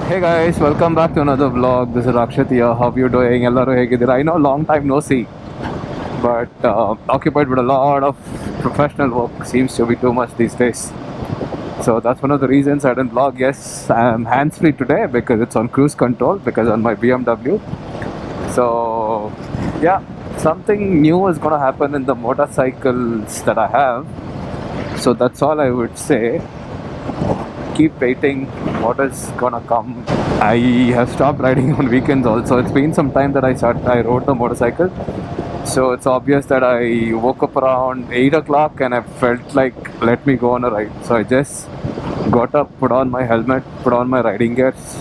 Hey guys, welcome back to another vlog. This is Akshat here. How you doing? Ellaru hegidira? I know long time no see, but occupied with a lot of professional work seems to be too much these days. So that's one of the reasons I didn't vlog. Yes, I'm hands-free today because it's on cruise control because on my BMW. So yeah, something new is gonna happen in the motorcycles that I have. So that's all I would say. Keep waiting what is gonna come. I have stopped riding on weekends also. It's been some time that I rode the motorcycle, so it's obvious that I woke up around 8 o'clock and I felt like let me go on a ride. So I just got up, put on my helmet, put on my riding gears,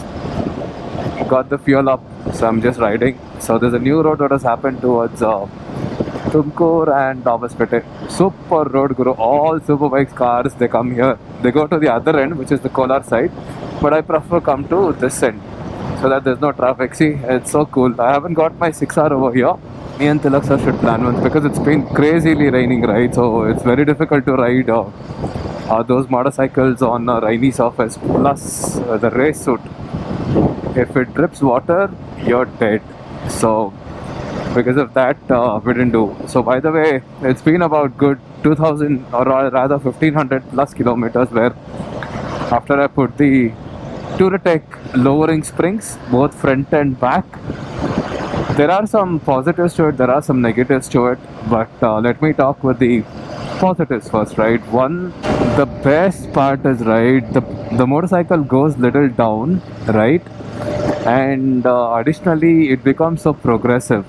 got the fuel up, so I'm just riding. So there's a new road that has happened towards Tumkur and Dabaspete. Super road, guru. All super bikes, cars, they come here. They go to the other end, which is the Kolar side. But I prefer come to this end so that there's no traffic. See, it's so cool. I haven't got my 6R over here. Me and Tilak sir should plan once because it's been crazily raining, right? So it's very difficult to ride those motorcycles on a rainy surface. Plus the race suit. If it drips water, you're dead. So because of that we didn't do. So by the way, it's been about good 2000 or rather 1500 plus kilometers where after I put the Touratech lowering springs both front and back. There are some positives to it, there are some negatives to it, but let me talk with the positives first, right? One, the best part is, right, the motorcycle goes little down, right, and additionally it becomes so progressive.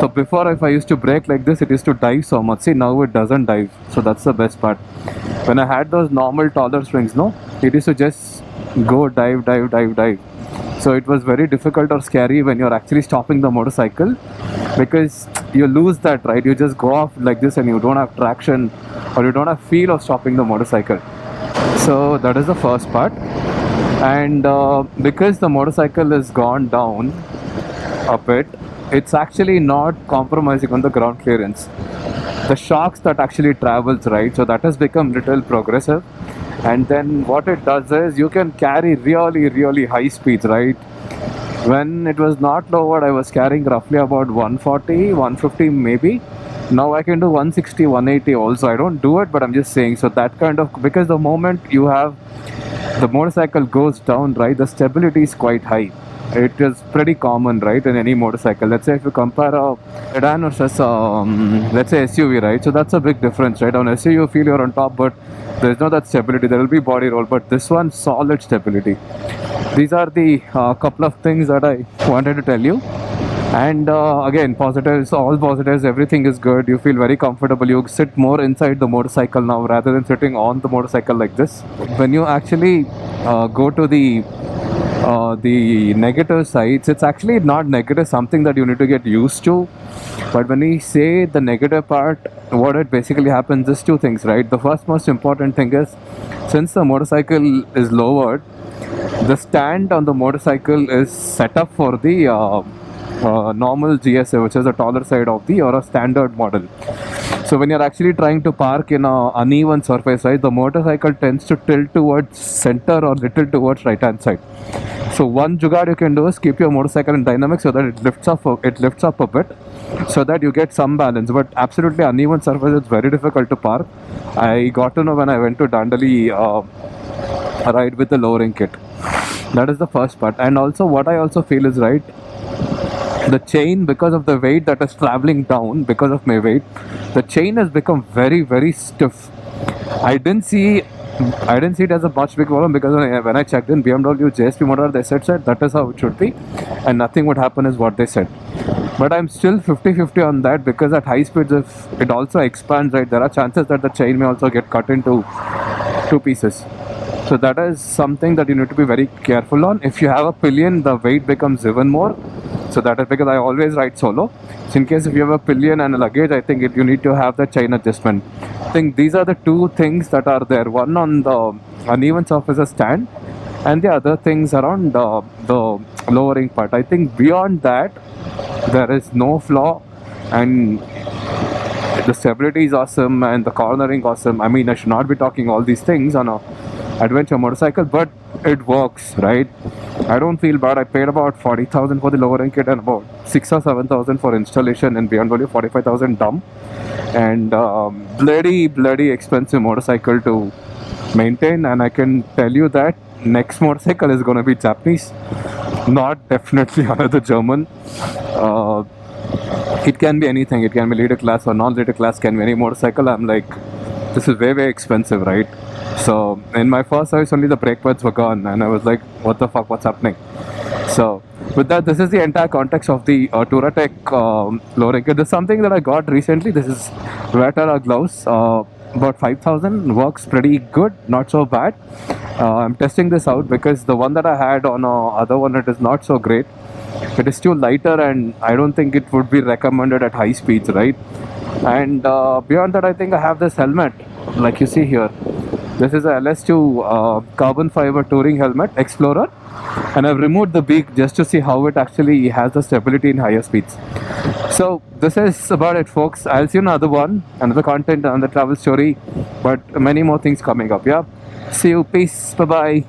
So before, if I used to brake like this, it used to dive so much. See, now it doesn't dive. So that's the best part. When I had those normal taller springs, no, it used to just go dive, dive, dive, dive. So it was very difficult or scary when you're actually stopping the motorcycle because you lose that, right? You just go off like this and you don't have traction or you don't have feel of stopping the motorcycle. So that is the first part. And because the motorcycle has gone down a bit, it's actually not compromising on the ground clearance. The shocks that actually travels, right, so that has become little progressive. And then what it does is you can carry really high speeds, right? When it was not lowered, I was carrying roughly about 140 150 maybe. Now I can do 160 180 also. I don't do it, but I'm just saying. So that kind of, because the moment you have the motorcycle goes down, right, the stability is quite high. It is pretty common, right, in any motorcycle. Let's say if you compare a sedan versus let's say SUV, right, so that's a big difference, right? On SUV you feel you're on top, but there's no that stability. There will be body roll, but this one, solid stability. These are the couple of things that I wanted to tell you. And again, positives, all positives, everything is good. You feel very comfortable. You sit more inside the motorcycle now rather than sitting on the motorcycle like this. When you actually go to the negative sides, it's actually not negative, something that you need to get used to. But when we say the negative part, what it basically happens is two things, right? The first most important thing is, since the motorcycle is lowered, the stand on the motorcycle is set up for the normal GSA, which is the taller side of the or a standard model. So when you're actually trying to park in a uneven surface, right, the motorcycle tends to tilt towards center or little towards right hand side. So one jugaad you can do is keep your motorcycle in dynamic so that it lifts up a bit, so that you get some balance. But absolutely uneven surface, it's very difficult to park. I got to know when I went to Dandali ride with the lowering kit. That is the first part. And also what I also feel is, right, the chain, because of the weight that is traveling down, because of my weight, the chain has become very stiff. I didn't see it as a much big problem because when I checked in BMW JSP motor, they said that is how it should be and nothing would happen is what they said. But I'm still 50-50 on that because at high speeds, if it also expands, right, there are chances that the chain may also get cut into two pieces. So that is something that you need to be very careful on. If you have a pillion, the weight becomes even more. So that is because I always ride solo. So in case if you have a pillion and a luggage, I think you need to have the chain adjustment. I think these are the two things that are there. One on the uneven surfaces stand, and the other things around the lowering part. I think beyond that, there is no flaw, and the stability is awesome and the cornering awesome. I mean, I should not be talking all these things on a adventure motorcycle, but it works, right? I don't feel bad. I paid about 40,000 for the lowering kit and about 6 or 7,000 for installation in BMW, 45,000 dumb. And bloody expensive motorcycle to maintain. And I can tell you that next motorcycle is going to be Japanese, not definitely another German. It can be anything. It can be leader class or non-leader class, can be any motorcycle. I'm like, this is way expensive, right? So in my first service, only the brake pads were gone, and I was like, what the fuck, what's happening? So with that, this is the entire context of the Touratech lowering kit. This is something that I got recently. This is Vetera gloves, about 5,000, works pretty good, not so bad. I'm testing this out because the one that I had on other one, it is not so great. It is too lighter, and I don't think it would be recommended at high speeds, right? And beyond that, I think I have this helmet, like you see here. This is a LS2 carbon fiber touring helmet, Explorer, and I've removed the beak just to see how it actually has the stability in higher speeds. So this is about it, folks. I'll see you in another one, another content, another travel story, but many more things coming up. Yeah, see you, peace, bye bye.